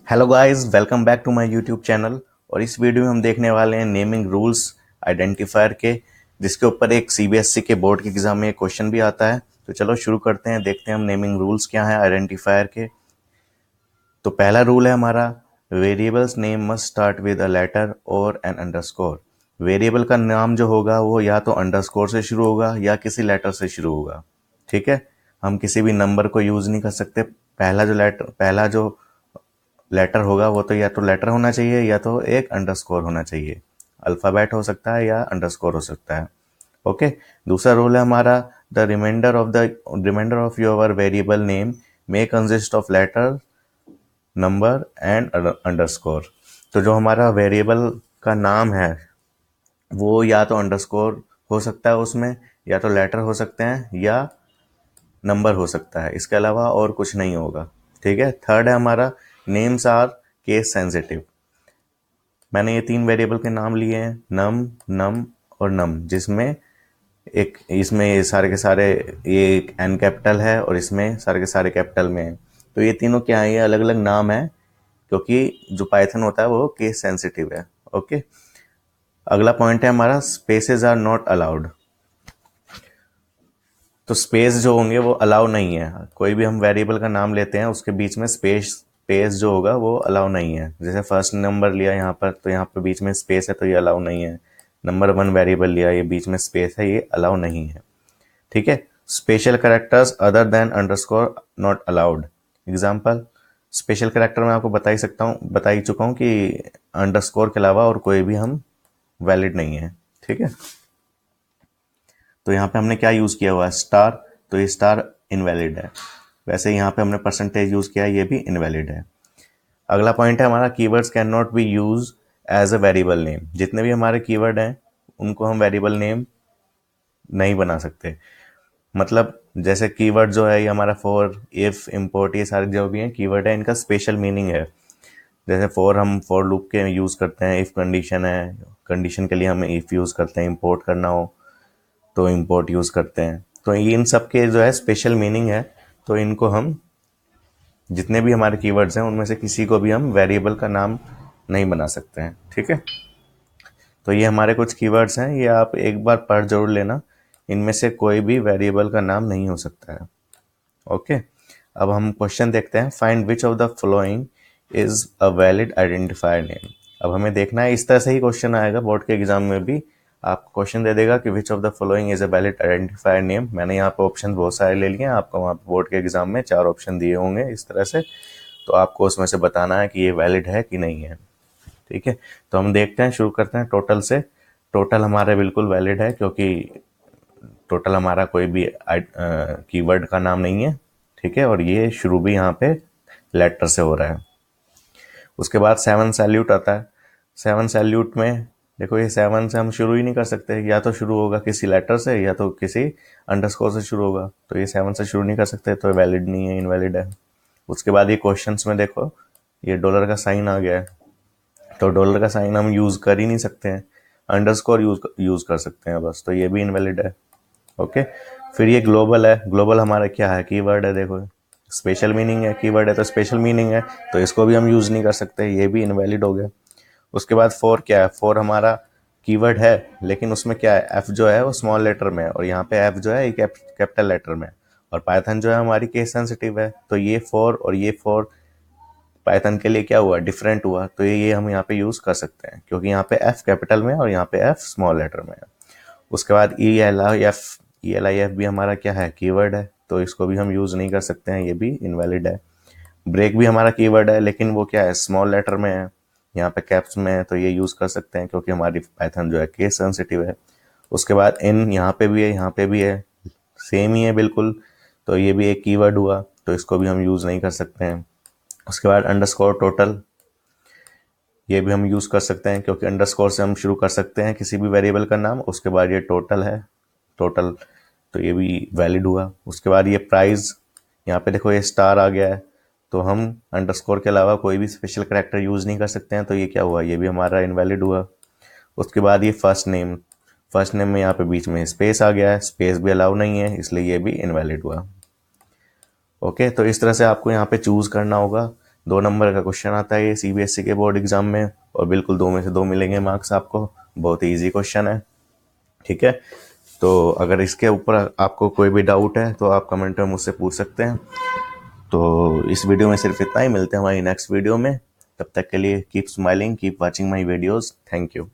Hello guys, welcome back to my YouTube channel. और इस video में हम देखने वाले हैं नेमिंग रूल्स आइडेंटिफायर के, जिसके ऊपर एक सीबीएसई के बोर्ड के एग्जाम में एक क्वेश्चन भी आता है। तो चलो शुरू करते हैं, देखते हैं हम नेमिंग रूल्स क्या हैं आइडेंटिफायर के। तो पहला रूल है हमारा, variables name must start with a letter और एन अंडरस्कोर। वेरिएबल का नाम जो होगा वो या तो अंडरस्कोर से शुरू होगा या किसी लेटर से शुरू होगा। ठीक है, हम किसी भी नंबर को यूज नहीं कर सकते। पहला जो लेटर होगा वो तो या तो लेटर होना चाहिए या तो एक अंडरस्कोर होना चाहिए। अल्फाबेट हो सकता है या अंडरस्कोर हो सकता है। ओके। दूसरा रूल है हमारा, the reminder of your variable name may consist of letter, number and underscore. तो जो हमारा वेरिएबल का नाम है वो या तो अंडरस्कोर हो सकता है उसमें, या तो लेटर हो सकते हैं या नंबर हो सकता है, इसके अलावा और कुछ नहीं होगा। ठीक है। थर्ड है हमारा, नेम्स आर केस सेंसिटिव। मैंने ये तीन वेरिएबल के नाम लिए हैं, नम, नम और नम, जिसमें एक इसमें ये सारे के सारे, ये एन कैपिटल है और इसमें सारे के सारे कैपिटल में है। तो ये तीनों क्या है, ये अलग अलग नाम है, क्योंकि जो पाइथन होता है वो केस सेंसिटिव है। ओके। अगला पॉइंट है हमारा, स्पेसेस आर नॉट अलाउड। तो स्पेस जो होंगे वो अलाउ नहीं है। कोई भी हम वेरिएबल का नाम लेते हैं उसके बीच में स्पेस जो होगा वो अलाउ नहीं है। जैसे फर्स्ट नंबर लिया यहाँ पर, तो यहाँ पर बीच में स्पेस है तो ये अलाउ नहीं है। नंबर वन वेरिएबल लिया, ये बीच में स्पेस है, ये अलाउ नहीं है। ठीक है। Special characters other than underscore not allowed. Example, special character मैं आपको बता ही चुका हूँ कि अंडरस्कोर के अलावा और कोई भी हम वैलिड नहीं है। ठीक है। तो यहाँ पे हमने क्या यूज़ किया हुआ है, स्टार, तो ये स्टार इनवैलिड है। वैसे यहाँ पे हमने परसेंटेज यूज़ किया है, ये भी इनवैलिड है। अगला पॉइंट है हमारा, keywords can not be use as a variable name. जितने भी हमारे कीवर्ड हैं उनको हम वेरिएबल नेम नहीं बना सकते। मतलब जैसे कीवर्ड जो है ये हमारा फॉर, इफ, इम्पोर्ट, ये सारे जो भी हैं कीवर्ड है, इनका स्पेशल मीनिंग है। जैसे फॉर हम फॉर लूप के यूज़ करते हैं, इफ कंडीशन है, कंडीशन के लिए हम इफ यूज़ करते हैं, इम्पोर्ट करना हो तो इंपोर्ट यूज़ करते हैं। तो ये इन सब के जो है स्पेशल मीनिंग है। तो इनको हम, जितने भी हमारे कीवर्ड्स हैं उनमें से किसी को भी हम वेरिएबल का नाम नहीं बना सकते हैं। ठीक है। तो ये हमारे कुछ कीवर्ड्स हैं, ये आप एक बार पढ़ जरूर लेना। इनमें से कोई भी वेरिएबल का नाम नहीं हो सकता है। ओके। अब हम क्वेश्चन देखते हैं, find which of the following is a valid identifier name. अब हमें देखना है, इस तरह से ही क्वेश्चन आएगा बोर्ड के एग्जाम में भी। आपको क्वेश्चन दे देगा कि which of the following is a valid identifier name. मैंने यहाँ पे ऑप्शन बहुत सारे ले लिए हैं, आपको वहाँ बोर्ड के एग्जाम में 4 ऑप्शन दिए होंगे इस तरह से। तो आपको उसमें से बताना है कि ये वैलिड है कि नहीं है। ठीक है। तो हम देखते हैं, शुरू करते हैं टोटल से। टोटल हमारा बिल्कुल वैलिड है, क्योंकि टोटल हमारा कोई भी कीवर्ड का नाम नहीं है। ठीक है। और ये शुरू भी यहाँ पे लेटर से हो रहा है। उसके बाद सेवन सैल्यूट आता है। सेवन सैल्यूट में देखो, ये सेवन से हम शुरू ही नहीं कर सकते, या तो शुरू होगा किसी लेटर से या तो किसी अंडरस्कोर से शुरू होगा। तो ये सेवन से शुरू नहीं कर सकते, तो वैलिड नहीं है, इनवैलिड है। उसके बाद ये क्वेश्चंस में देखो, ये डॉलर का साइन आ गया है, तो डॉलर का साइन हम यूज कर ही नहीं सकते हैं, अंडरस्कोर यूज कर सकते हैं बस, तो ये भी इनवैलिड है। ओके। फिर ये ग्लोबल है। ग्लोबल हमारा क्या है, कीवर्ड है। देखो, स्पेशल मीनिंग है, कीवर्ड है तो स्पेशल मीनिंग है, तो इसको भी हम यूज नहीं कर सकते, ये भी इनवैलिड हो गया। उसके बाद फोर क्या है, फोर हमारा कीवर्ड है, लेकिन उसमें क्या है, एफ जो है वो स्मॉल लेटर में है, और यहाँ पे एफ जो है कैपिटल लेटर में है। और पाइथन जो है हमारी केस सेंसिटिव है, तो ये फोर और ये फोर पाइथन के लिए क्या हुआ, डिफरेंट हुआ। तो ये हम यहाँ पे यूज कर सकते हैं, क्योंकि यहाँ पे एफ कैपिटल में है और यहाँ पे एफ स्मॉल लेटर में है। उसके बाद ई एल आई एफ भी हमारा क्या है, कीवर्ड है, तो इसको भी हम यूज नहीं कर सकते हैं, ये भी इनवैलिड है। ब्रेक भी हमारा कीवर्ड है, लेकिन वो क्या है, स्मॉल लेटर में है, यहाँ पे कैप्स में है, तो ये यूज कर सकते हैं क्योंकि हमारी पाइथन जो है केस सेंसिटिव है। उसके बाद इन यहाँ पे भी है, यहाँ पे भी है, सेम ही है बिल्कुल, तो ये भी एक कीवर्ड हुआ, तो इसको भी हम यूज नहीं कर सकते हैं। उसके बाद अंडरस्कोर टोटल, ये भी हम यूज कर सकते हैं, क्योंकि अंडरस्कोर से हम शुरू कर सकते हैं किसी भी वेरिएबल का नाम। उसके बाद ये टोटल है, टोटल, तो ये भी वैलिड हुआ। उसके बाद ये प्राइस, यहाँ पे देखो ये स्टार आ गया है, तो हम अंडरस्कोर के अलावा कोई भी स्पेशल करेक्टर यूज नहीं कर सकते हैं, तो ये क्या हुआ, ये भी हमारा इनवैलिड हुआ। उसके बाद ये फर्स्ट नेम, फर्स्ट नेम में यहाँ पे बीच में स्पेस आ गया है, स्पेस भी अलाउ नहीं है, इसलिए ये भी इनवैलिड हुआ। ओके। तो इस तरह से आपको यहाँ पे चूज करना होगा 2 नंबर का क्वेश्चन आता है ये सीबीएसई के बोर्ड एग्जाम में, और बिल्कुल 2 में से 2 मिलेंगे मार्क्स आपको। बहुत ही ईजी क्वेश्चन है, ठीक है। तो अगर इसके ऊपर आपको कोई भी डाउट है तो आप कमेंट में मुझसे पूछ सकते हैं। तो इस वीडियो में सिर्फ इतना ही, मिलते हैं हमारी नेक्स्ट वीडियो में। तब तक के लिए keep smiling, keep watching my videos. Thank you.